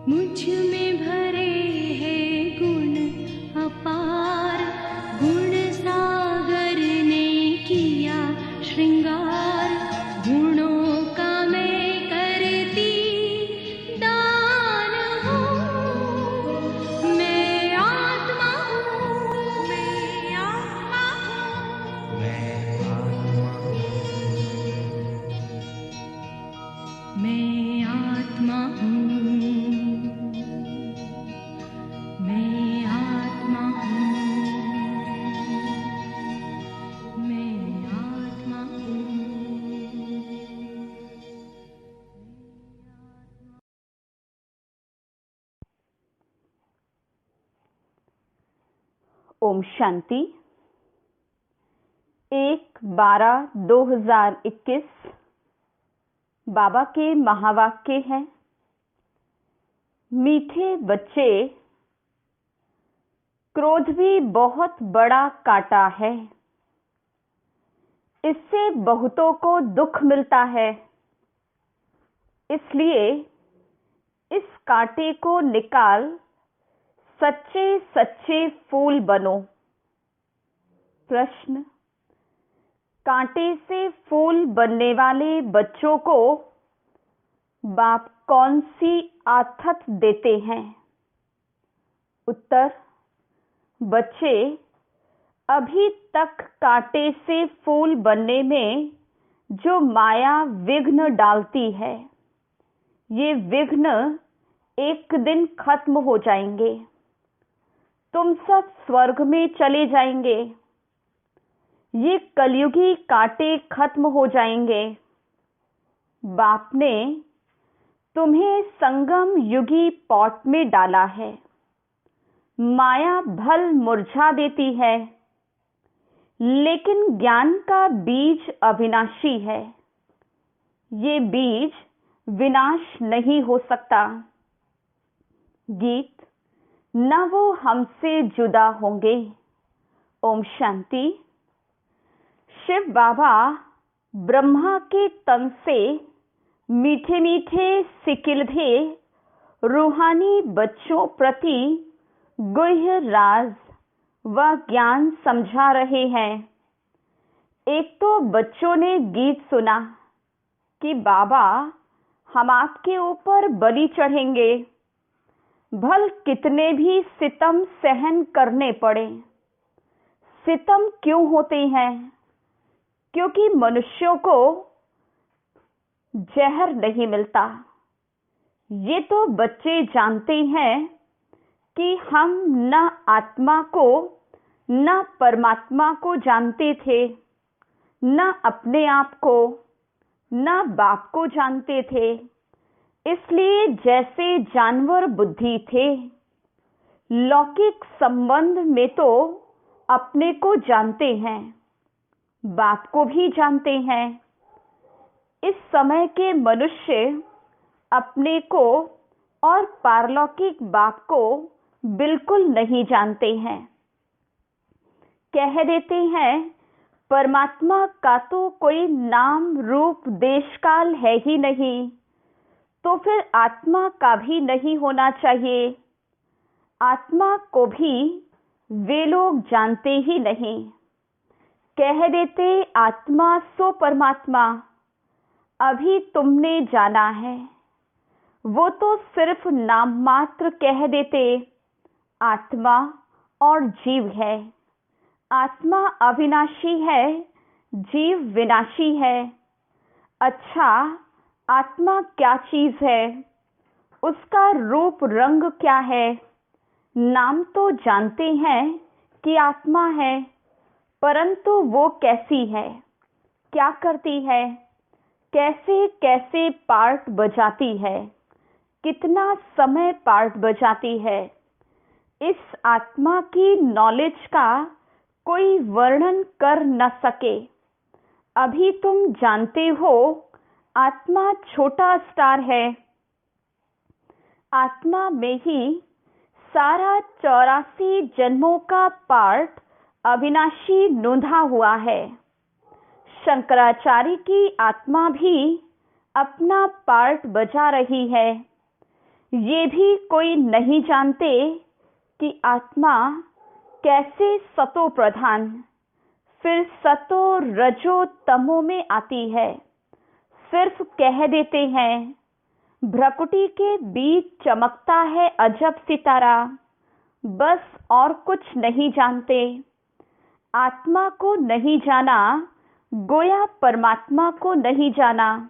मुझ में भरे हैं गुण ओम शांति। 1/12/2021 बाबा के महावाक्य हैं। मीठे बच्चे, क्रोध भी बहुत बड़ा कांटा है। इससे बहुतों को दुख मिलता है। इसलिए इस कांटे को निकाल सच्चे सच्चे फूल बनो। प्रश्न: कांटे से फूल बनने वाले बच्चों को बाप कौन सी आथत देते हैं? उत्तर: बच्चे अभी तक कांटे से फूल बनने में जो माया विघ्न डालती है, ये विघ्न एक दिन खत्म हो जाएंगे। तुम सब स्वर्ग में चले जाएंगे। ये कलयुगी कांटे खत्म हो जाएंगे। बाप ने तुम्हें संगम युगी पॉट में डाला है। माया भल मुरझा देती है, लेकिन ज्ञान का बीज अविनाशी है। ये बीज विनाश नहीं हो सकता। गीत: न वो हमसे जुदा होंगे। ओम शांति। शिव बाबा ब्रह्मा के तन से मीठे मीठे सिकिलधे रूहानी बच्चों प्रति गुह्य राज व ज्ञान समझा रहे हैं। एक तो बच्चों ने गीत सुना कि बाबा हम आपके ऊपर बलि चढ़ेंगे, भल कितने भी सितम सहन करने पड़े। सितम क्यों होते हैं? क्योंकि मनुष्यों को जहर नहीं मिलता। ये तो बच्चे जानते हैं कि हम न आत्मा को न परमात्मा को जानते थे, न अपने आप को न बाप को जानते थे। इसलिए जैसे जानवर बुद्धि थे, लौकिक संबंध में तो अपने को जानते हैं, बाप को भी जानते हैं। इस समय के मनुष्य अपने को और पारलौकिक बाप को बिल्कुल नहीं जानते हैं। कह देते हैं परमात्मा का तो कोई नाम रूप देश काल है ही नहीं, तो फिर आत्मा का भी नहीं होना चाहिए। आत्मा को भी वे लोग जानते ही नहीं। कह देते आत्मा सो परमात्मा। अभी तुमने जाना है, वो तो सिर्फ नाम मात्र कह देते आत्मा और जीव है। आत्मा अविनाशी है, जीव विनाशी है। अच्छा, आत्मा क्या चीज है? उसका रूप रंग क्या है? नाम तो जानते हैं कि आत्मा है, परंतु वो कैसी है, क्या करती है, कैसे कैसे पार्ट बजाती है, कितना समय पार्ट बजाती है, इस आत्मा की नॉलेज का कोई वर्णन कर न सके। अभी तुम जानते हो आत्मा छोटा स्टार है। आत्मा में ही सारा 84 जन्मों का पार्ट अविनाशी नोंधा हुआ है। शंकराचार्य की आत्मा भी अपना पार्ट बजा रही है। ये भी कोई नहीं जानते कि आत्मा कैसे सतो प्रधान फिर सतो रजो तमो में आती है। सिर्फ कह देते हैं भ्रकुटी के बीच चमकता है अजब सितारा, बस और कुछ नहीं जानते। आत्मा को नहीं जाना, गोया परमात्मा को नहीं जाना।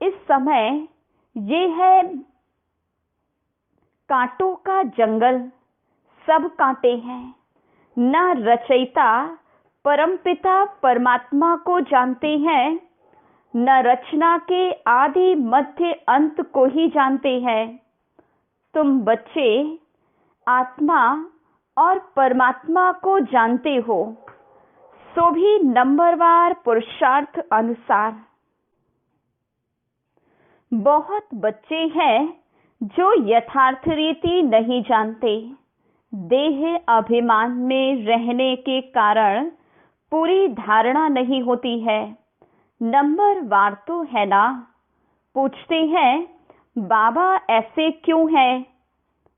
इस समय ये है कांटों का जंगल, सब कांटे हैं। न रचयिता परमपिता परमात्मा को जानते हैं, न रचना के आदि मध्य अंत को ही जानते हैं। तुम बच्चे आत्मा और परमात्मा को जानते हो, सो भी नंबरवार पुरुषार्थ अनुसार। बहुत बच्चे हैं जो यथार्थ रीति नहीं जानते। देह अभिमान में रहने के कारण पूरी धारणा नहीं होती है। नंबरवार तो है ना। पूछते हैं, बाबा ऐसे क्यों है?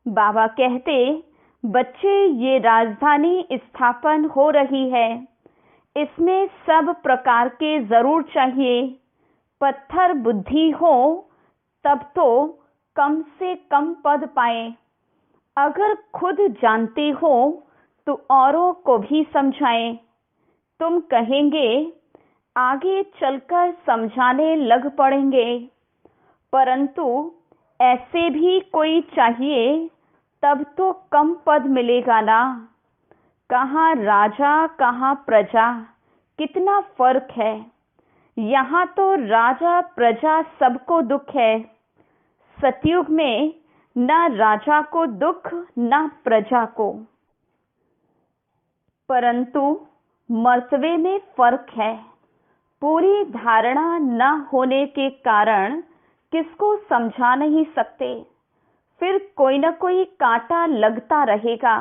बाबा कहते, बच्चे, ये राजधानी स्थापन हो रही है, इसमें सब प्रकार के जरूर चाहिए। पत्थर बुद्धि हो तब तो कम से कम पद पाए। अगर खुद जानते हो तो औरों को भी समझाएं। तुम कहेंगे आगे चलकर समझाने लग पड़ेंगे, परंतु ऐसे भी कोई चाहिए तब तो कम पद मिलेगा ना। कहाँ राजा कहाँ प्रजा, कितना फर्क है। यहाँ तो राजा प्रजा सबको दुख है। सतयुग में न राजा को दुख न प्रजा को, परंतु मर्तबे में फर्क है। पूरी धारणा न होने के कारण किसको समझा नहीं सकते। फिर कोई न कोई कांटा लगता रहेगा,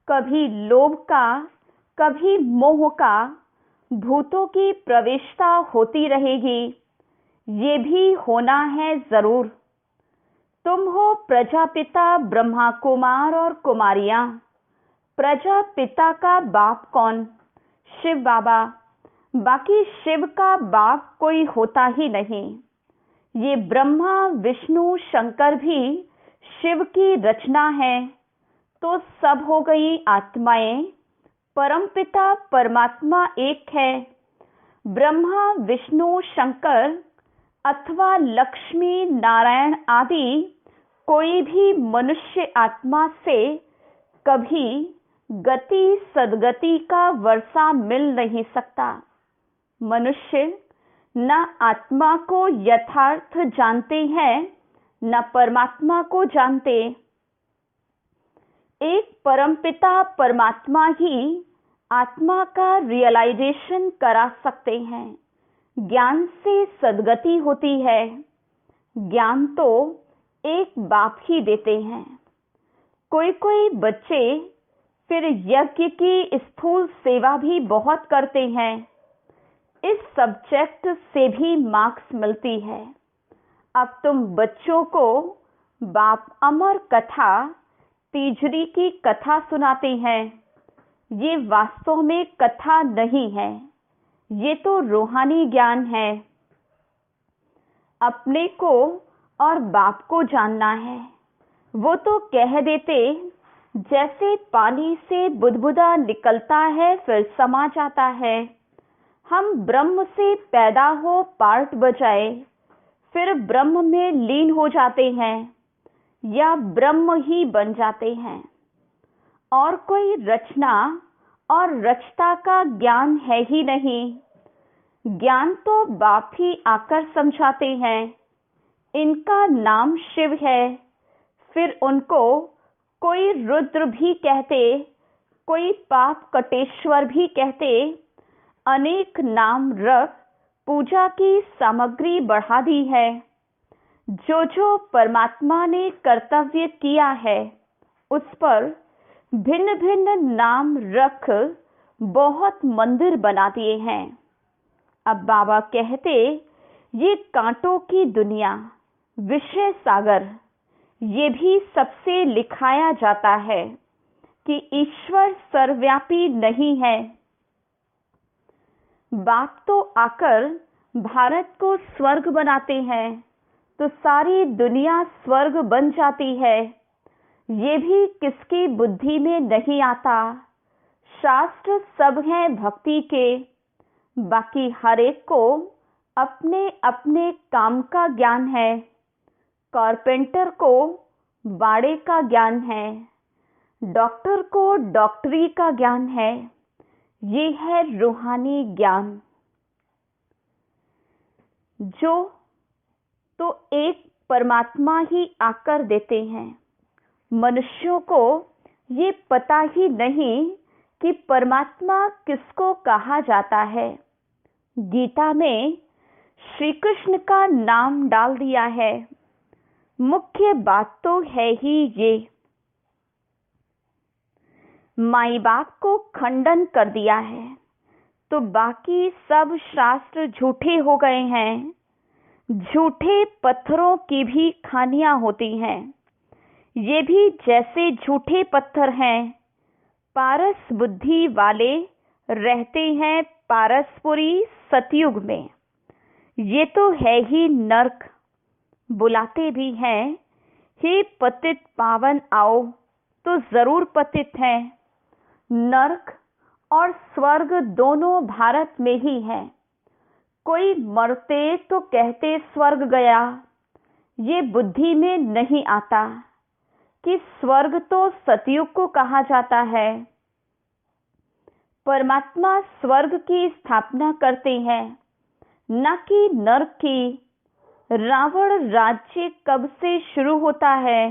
कभी लोभ का, कभी मोह का। भूतों की प्रवेशता होती रहेगी। ये भी होना है जरूर। तुम हो प्रजापिता ब्रह्मा कुमार और कुमारियां। प्रजापिता का बाप कौन? शिव बाबा। बाकी शिव का बाप कोई होता ही नहीं। ये ब्रह्मा विष्णु शंकर भी शिव की रचना है। तो सब हो गई आत्माएं। परमपिता परमात्मा एक है। ब्रह्मा विष्णु शंकर अथवा लक्ष्मी नारायण आदि कोई भी मनुष्य आत्मा से कभी गति सदगति का वर्षा मिल नहीं सकता। मनुष्य न आत्मा को यथार्थ जानते हैं, न परमात्मा को जानते। एक परमपिता परमात्मा ही आत्मा का रियलाइजेशन करा सकते हैं। ज्ञान से सदगति होती है। ज्ञान तो एक बाप ही देते हैं। कोई कोई बच्चे फिर यज्ञ की स्थूल सेवा भी बहुत करते हैं। इस सब्जेक्ट से भी मार्क्स मिलती है। अब तुम बच्चों को बाप अमर कथा तीजरी की कथा सुनाते हैं। ये वास्तव में कथा नहीं है, ये तो रूहानी ज्ञान है। अपने को और बाप को जानना है। वो तो कह देते, जैसे पानी से बुदबुदा निकलता है फिर समा जाता है। हम ब्रह्म से पैदा हो पार्ट बजाए, फिर ब्रह्म में लीन हो जाते हैं या ब्रह्म ही बन जाते हैं। और कोई रचना और रचता का ज्ञान है ही नहीं। ज्ञान तो बाप ही आकर समझाते हैं। इनका नाम शिव है। फिर उनको कोई रुद्र भी कहते, कोई पाप कटेश्वर भी कहते। अनेक नाम रख पूजा की सामग्री बढ़ा दी है। जो जो परमात्मा ने कर्तव्य किया है उस पर भिन्न भिन्न नाम रख बहुत मंदिर बना दिए हैं। अब बाबा कहते, ये कांटों की दुनिया, विषय सागर, ये भी सबसे लिखाया जाता है कि ईश्वर सर्वव्यापी नहीं है। बाप तो आकर भारत को स्वर्ग बनाते हैं तो सारी दुनिया स्वर्ग बन जाती है। ये भी किसकी बुद्धि में नहीं आता। शास्त्र सब हैं भक्ति के, बाकी हर एक को अपने अपने काम का ज्ञान है। कारपेंटर को बाड़े का ज्ञान है, डॉक्टर को डॉक्टरी का ज्ञान है। ये है रूहानी ज्ञान। जो तो एक परमात्मा ही आकर देते हैं। मनुष्यों को ये पता ही नहीं कि परमात्मा किसको कहा जाता है। गीता में श्री कृष्ण का नाम डाल दिया है। मुख्य बात तो है ही ये। माई बाप को खंडन कर दिया है तो बाकी सब शास्त्र झूठे हो गए हैं। झूठे पत्थरों की भी खानियां होती हैं। ये भी जैसे झूठे पत्थर हैं। पारस बुद्धि वाले रहते हैं पारसपुरी सतयुग में। ये तो है ही नर्क। बुलाते भी हैं, हे पतित पावन आओ, तो जरूर पतित हैं। नर्क और स्वर्ग दोनों भारत में ही हैं। कोई मरते तो कहते स्वर्ग गया। ये बुद्धि में नहीं आता कि स्वर्ग तो सतयुग को कहा जाता है। परमात्मा स्वर्ग की स्थापना करते हैं, न कि नरक की। रावण राज्य कब से शुरू होता है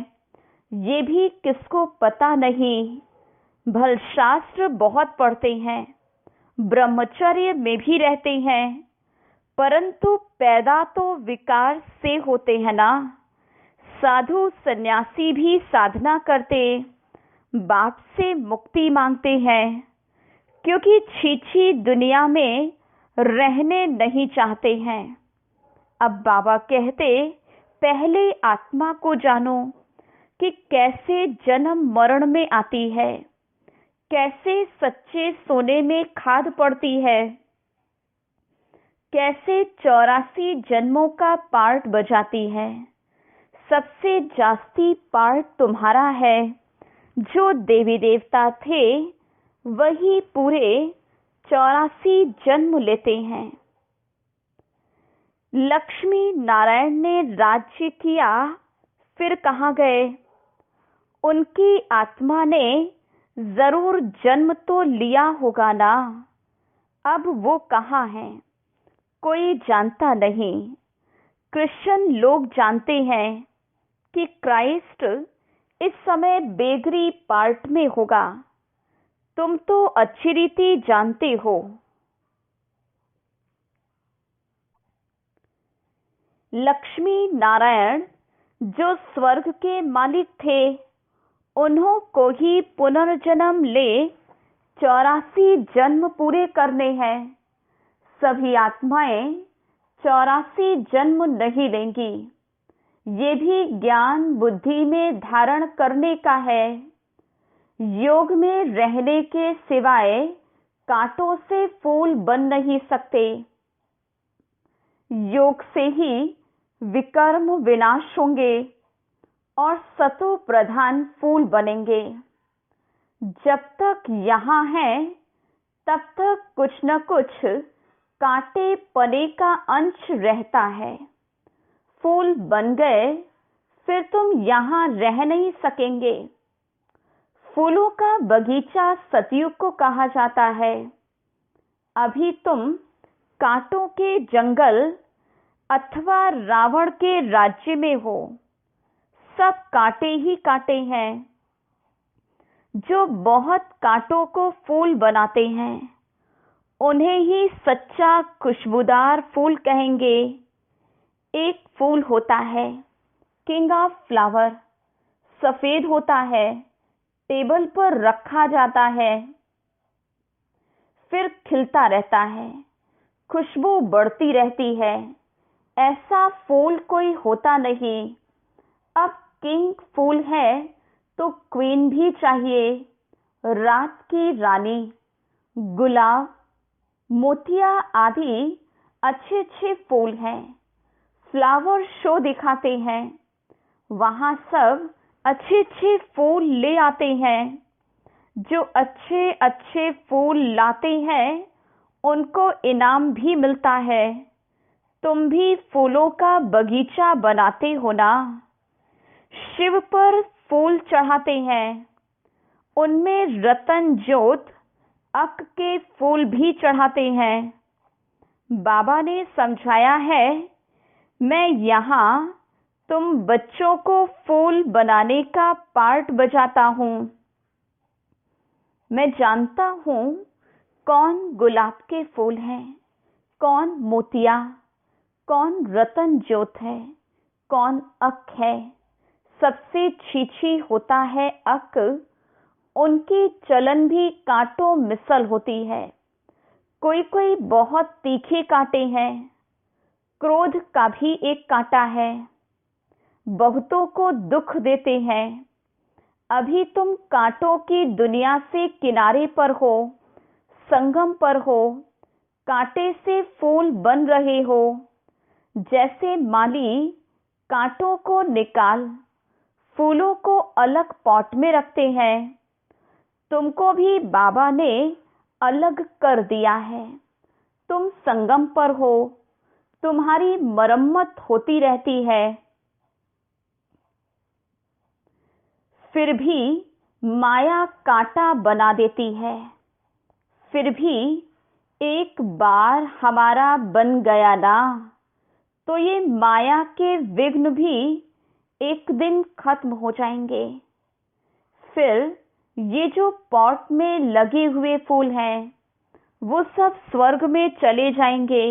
ये भी किसको पता नहीं। भल शास्त्र बहुत पढ़ते हैं, ब्रह्मचर्य में भी रहते हैं, परंतु पैदा तो विकार से होते हैं ना। साधु सन्यासी भी साधना करते, बाप से मुक्ति मांगते हैं, क्योंकि छीछी दुनिया में रहने नहीं चाहते हैं। अब बाबा कहते, पहले आत्मा को जानो कि कैसे जन्म मरण में आती है, कैसे सच्चे सोने में खाद पड़ती है, कैसे 84 जन्मों का पार्ट बजाती है। सबसे जास्ती पार्ट तुम्हारा है। जो देवी देवता थे वही पूरे 84 जन्म लेते हैं। लक्ष्मी नारायण ने राज्य किया, फिर कहाँ गए? उनकी आत्मा ने जरूर जन्म तो लिया होगा ना। अब वो कहाँ हैं? कोई जानता नहीं। क्रिश्चियन लोग जानते हैं कि क्राइस्ट इस समय बेगरी पार्ट में होगा। तुम तो अच्छी रीति जानते हो। लक्ष्मी नारायण जो स्वर्ग के मालिक थे, उन्हों को ही पुनर्जन्म ले 84 जन्म पूरे करने हैं। सभी आत्माएं 84 जन्म नहीं लेंगी। ये भी ज्ञान बुद्धि में धारण करने का है। योग में रहने के सिवाय कांटों से फूल बन नहीं सकते। योग से ही विकर्म विनाश होंगे और सतो प्रधान फूल बनेंगे। जब तक यहाँ हैं तब तक कुछ न कुछ कांटे पने का अंश रहता है। फूल बन गए फिर तुम यहाँ रह नहीं सकेंगे। फूलों का बगीचा सतयुग को कहा जाता है। अभी तुम कांटों के जंगल अथवा रावण के राज्य में हो। सब कांटे ही कांटे हैं। जो बहुत कांटों को फूल बनाते हैं उन्हें ही सच्चा खुशबूदार फूल कहेंगे। एक फूल होता है किंग ऑफ फ्लावर, सफेद होता है, टेबल पर रखा जाता है, फिर खिलता रहता है, खुशबू बढ़ती रहती है। ऐसा फूल कोई होता नहीं। अब किंग फूल है तो क्वीन भी चाहिए। रात की रानी, गुलाब, मोतिया आदि अच्छे अच्छे फूल हैं। फ्लावर शो दिखाते हैं, वहां सब अच्छे अच्छे फूल ले आते हैं। जो अच्छे अच्छे फूल लाते हैं उनको इनाम भी मिलता है। तुम भी फूलों का बगीचा बनाते हो ना। शिव पर फूल चढ़ाते हैं, उनमें रतन ज्योत अक के फूल भी चढ़ाते हैं। बाबा ने समझाया है, मैं यहाँ तुम बच्चों को फूल बनाने का पार्ट बजाता हूँ। मैं जानता हूँ कौन गुलाब के फूल हैं, कौन मोतिया, कौन रतन ज्योत है, कौन अक है। सबसे छीछी होता है अक, उनकी चलन भी कांटों मिसल होती है। कोई कोई बहुत तीखे कांटे हैं। क्रोध का भी एक कांटा है, बहुतों को दुख देते हैं। अभी तुम कांटों की दुनिया से किनारे पर हो, संगम पर हो, कांटे से फूल बन रहे हो। जैसे माली कांटों को निकाल फूलों को अलग पॉट में रखते हैं, तुमको भी बाबा ने अलग कर दिया है। तुम संगम पर हो, तुम्हारी मरम्मत होती रहती है। फिर भी माया कांटा बना देती है। फिर भी एक बार हमारा बन गया ना, तो ये माया के विघ्न भी एक दिन खत्म हो जाएंगे। फिर ये जो पॉट में लगे हुए फूल हैं, वो सब स्वर्ग में चले जाएंगे।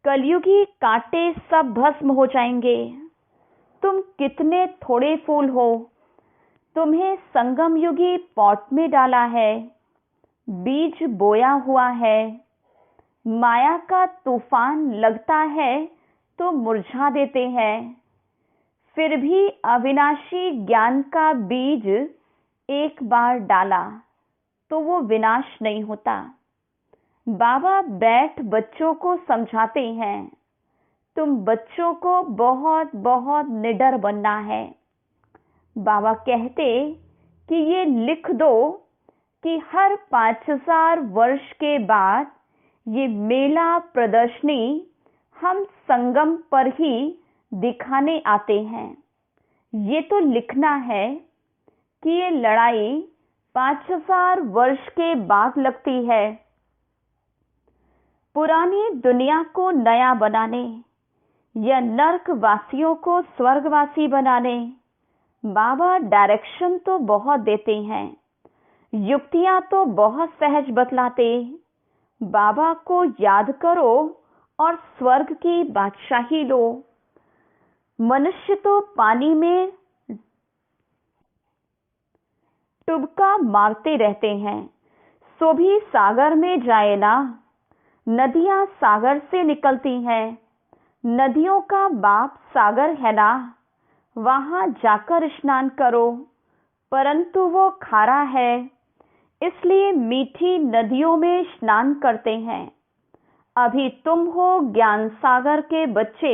कलयुगी कांटे सब भस्म हो जाएंगे। तुम कितने थोड़े फूल हो, तुम्हें संगम युगी पॉट में डाला है, बीज बोया हुआ है। माया का तूफान लगता है तो मुरझा देते हैं। फिर भी अविनाशी ज्ञान का बीज एक बार डाला तो वो विनाश नहीं होता। बाबा बैठ बच्चों को समझाते हैं, तुम बच्चों को बहुत बहुत निडर बनना है। बाबा कहते कि ये लिख दो कि हर 5000 वर्ष के बाद ये मेला प्रदर्शनी हम संगम पर ही दिखाने आते हैं। ये तो लिखना है कि ये लड़ाई 5000 वर्ष के बाद लगती है। पुरानी दुनिया को नया बनाने या नर्कवासियों को स्वर्गवासी बनाने बाबा डायरेक्शन तो बहुत देते हैं, युक्तियां तो बहुत सहज बतलाते। बाबा को याद करो और स्वर्ग की बादशाही लो। मनुष्य तो पानी में टुबका मारते रहते हैं, सो भी सागर में जाए ना। नदियां सागर से निकलती हैं, नदियों का बाप सागर है ना। वहां जाकर स्नान करो, परंतु वो खारा है, इसलिए मीठी नदियों में स्नान करते हैं। अभी तुम हो ज्ञान सागर के बच्चे।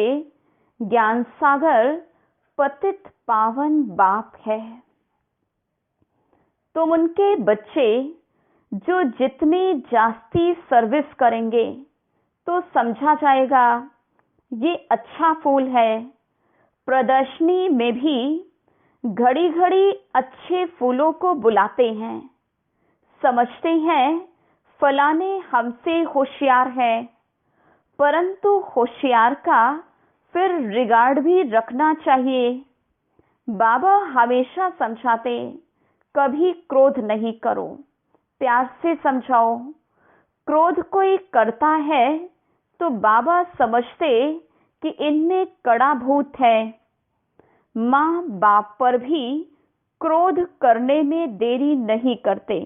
ज्ञान सागर पतित पावन बाप है। तुम उनके बच्चे जो जितनी जास्ती सर्विस करेंगे तो समझा जाएगा ये अच्छा फूल है। प्रदर्शनी में भी घड़ी घड़ी अच्छे फूलों को बुलाते हैं। समझते हैं फलाने हमसे होशियार है, परंतु होशियार का फिर रिगार्ड भी रखना चाहिए। बाबा हमेशा समझाते, कभी क्रोध नहीं करो, प्यार से समझाओ। क्रोध कोई करता है तो बाबा समझते कि इनमें कड़ा भूत है। माँ बाप पर भी क्रोध करने में देरी नहीं करते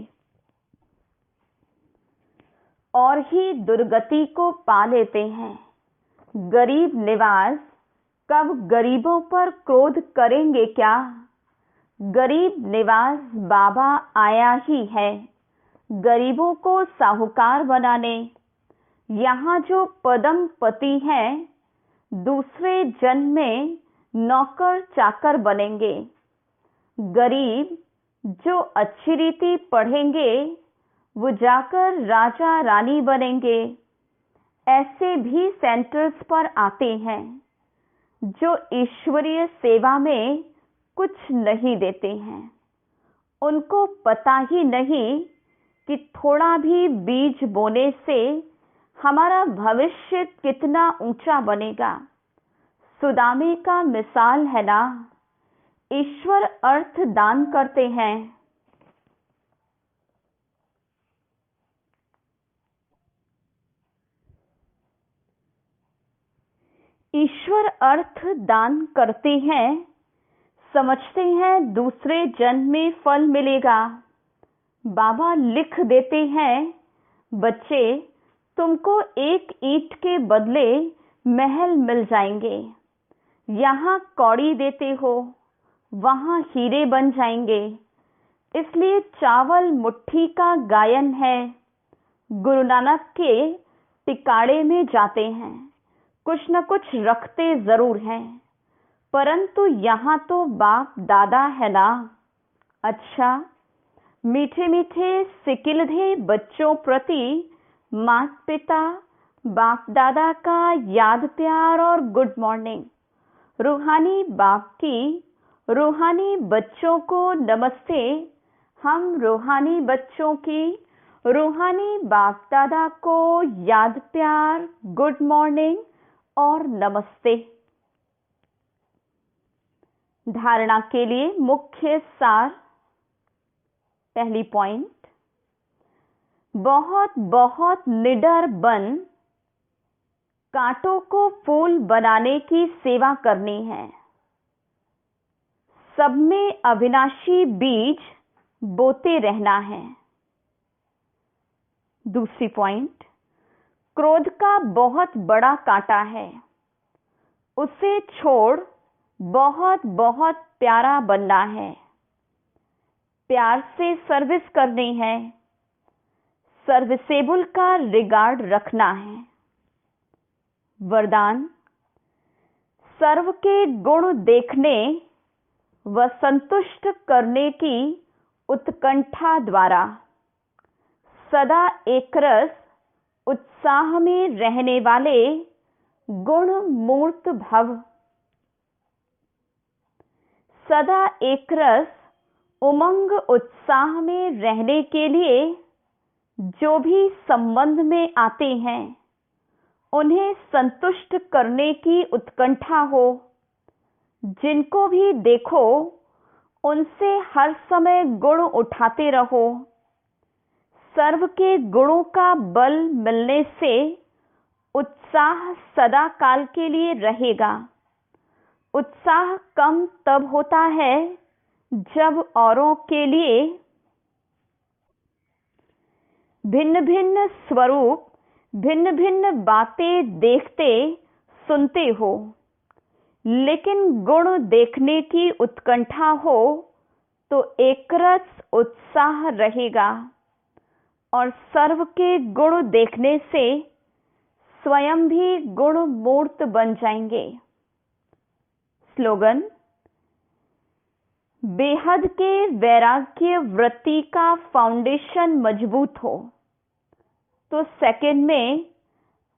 और ही दुर्गति को पा लेते हैं। गरीब निवास कब गरीबों पर क्रोध करेंगे क्या? गरीब निवास बाबा आया ही है गरीबों को साहूकार बनाने। यहाँ जो पदम पति हैं दूसरे जन्म में नौकर चाकर बनेंगे। गरीब जो अच्छी रीति पढ़ेंगे वो जाकर राजा रानी बनेंगे। ऐसे भी सेंटर्स पर आते हैं जो ईश्वरीय सेवा में कुछ नहीं देते हैं। उनको पता ही नहीं कि थोड़ा भी बीज बोने से हमारा भविष्य कितना ऊंचा बनेगा। सुदामे का मिसाल है ना, ईश्वर अर्थ दान करते हैं। ईश्वर अर्थ दान करते हैं, समझते हैं दूसरे जन्म में फल मिलेगा। बाबा लिख देते हैं, बच्चे तुमको एक ईंट के बदले महल मिल जाएंगे। यहाँ कौड़ी देते हो, वहाँ हीरे बन जाएंगे। इसलिए चावल मुट्ठी का गायन है। गुरु नानक के टिकाड़े में जाते हैं, कुछ न कुछ रखते जरूर हैं, परंतु यहाँ तो बाप दादा है ना। अच्छा, मीठे मीठे सिकिलधे बच्चों प्रति माता पिता बाप दादा का याद प्यार और गुड मॉर्निंग। रूहानी बाप की रूहानी बच्चों को नमस्ते। हम रूहानी बच्चों की रूहानी बाप दादा को याद प्यार, गुड मॉर्निंग और नमस्ते। धारणा के लिए मुख्य सार। पहली पॉइंट, बहुत बहुत निडर बन कांटों को फूल बनाने की सेवा करनी है। सब में अविनाशी बीज बोते रहना है। दूसरी पॉइंट, क्रोध का बहुत बड़ा कांटा है, उसे छोड़ बहुत बहुत प्यारा बनना है। प्यार से सर्विस करनी है, सर्विसेबल का रिगार्ड रखना है। वरदान, सर्व के गुण देखने व संतुष्ट करने की उत्कंठा द्वारा सदा एकरस उत्साह में रहने वाले गुण मूर्त भव। सदा एकरस उमंग उत्साह में रहने के लिए जो भी संबंध में आते हैं उन्हें संतुष्ट करने की उत्कंठा हो। जिनको भी देखो उनसे हर समय गुण उठाते रहो। सर्व के गुणों का बल मिलने से उत्साह सदा काल के लिए रहेगा। उत्साह कम तब होता है जब औरों के लिए भिन्न भिन्न स्वरूप, भिन्न भिन्न बातें देखते सुनते हो, लेकिन गुण देखने की उत्कंठा हो तो एकरस उत्साह रहेगा और सर्व के गुण देखने से स्वयं भी गुण मूर्त बन जाएंगे। स्लोगन, बेहद के वैराग्य वृत्ति का फाउंडेशन मजबूत हो तो सेकंड में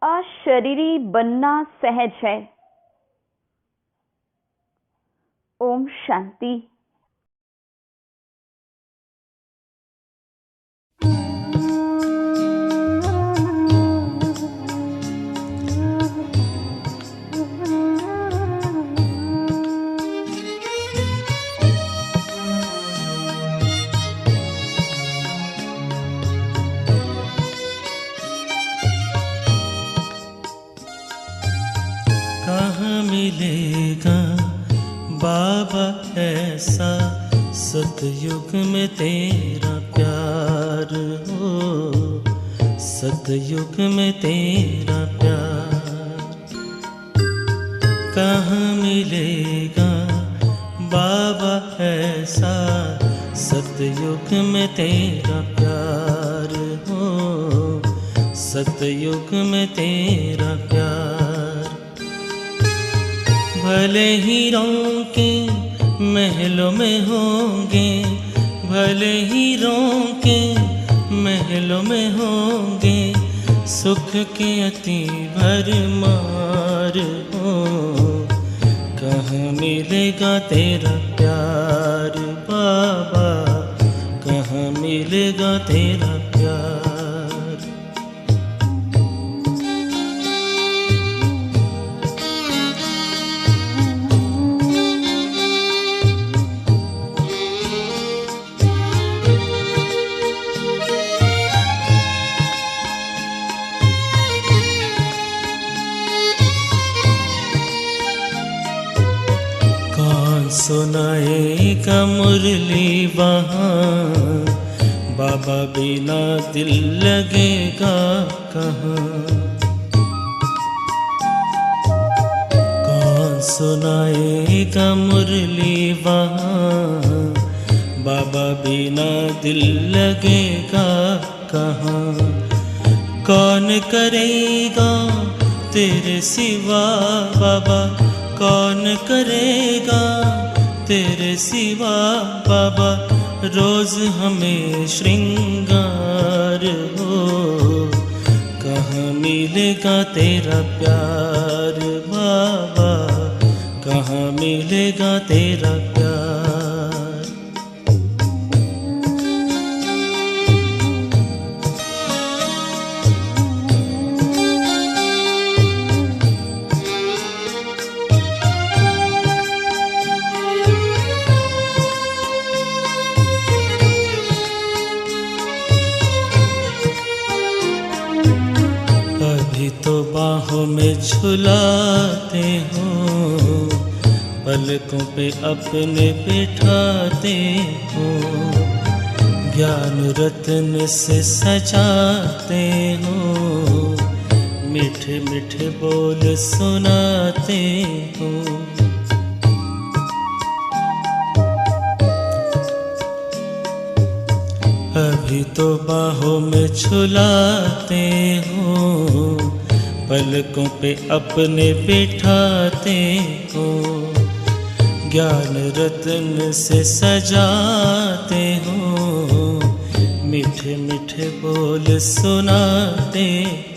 अशरीरी बनना सहज है। ओम शांति। कहाँ मिलेगा बाबा ऐसा सतयुग में तेरा प्यार हो, सतयुग में तेरा प्यार। कहाँ मिलेगा बाबा ऐसा सतयुग में तेरा प्यार हो, सतयुग में तेरा प्यार। भले ही रोके महलों में होंगे, भले ही रोके महलों में होंगे, सुख के अति भरमार हो। कहाँ मिलेगा तेरा प्यार बाबा, कहाँ मिलेगा तेरा प्यार। सुनाएगा मुरली वहाँ, बाबा बिना दिल लगेगा कहाँ। कौन सुनाएगा मुरली वहाँ, बाबा बिना दिल लगेगा कहाँ। कौन करेगा तेरे सिवा बाबा, कौन करेगा तेरे सिवा बाबा, रोज हमें श्रृंगार हो। कहाँ मिलेगा तेरा प्यार बाबा, कहाँ मिलेगा तेरा प्यार। अभी तो बाहों में झुलाते हो, पलकों पे अपने बिठाते हो, ज्ञान रत्न से सजाते हो, मीठे मीठे बोल सुनाते हो। अभी तो बाहों में झुलाते हो, पलकों पे अपने बिठाते हो, ज्ञान रत्न से सजाते हो, मीठे मीठे बोल सुनाते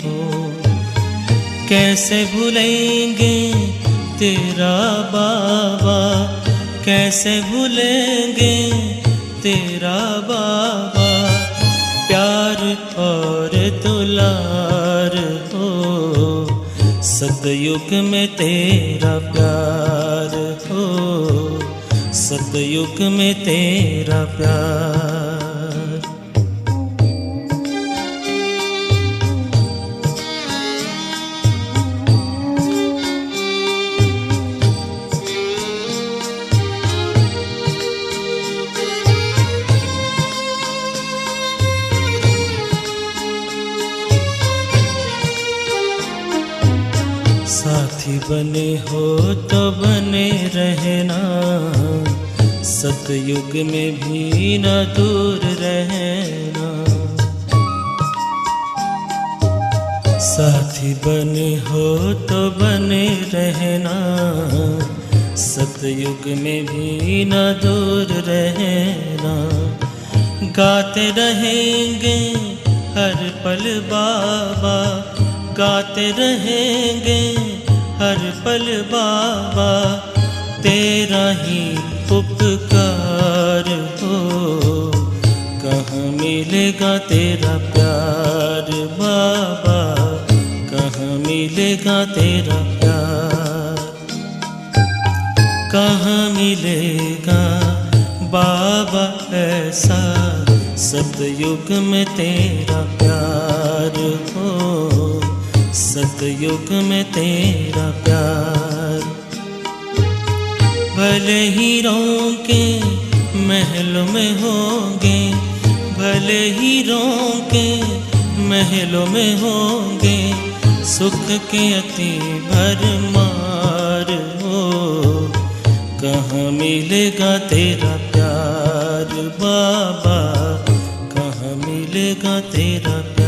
हो। कैसे भूलेंगे तेरा बाबा, कैसे भूलेंगे तेरा बाबा, प्यार और दुलार हो। सतयुग में तेरा प्यार हो, सतयुग में तेरा प्यार। साथी बने हो तो बने रहना, सतयुग में भी न दूर रहना। साथी बने हो तो बने रहना, सतयुग में भी न दूर रहना। गाते रहेंगे हर पल बाबा, गाते रहेंगे हर पल बाबा, तेरा ही उपकार हो। कहाँ मिलेगा तेरा प्यार बाबा, कहाँ मिलेगा तेरा प्यार। कहाँ मिलेगा बाबा ऐसा, सतयुग में तेरा प्यार हो, सतयुग में तेरा प्यार। भले हीरों के महलों में होंगे, भले हीरों के महलों में होंगे, सुख के अति भरमार हो। कहाँ मिलेगा तेरा प्यार बाबा, कहाँ मिलेगा तेरा प्यार।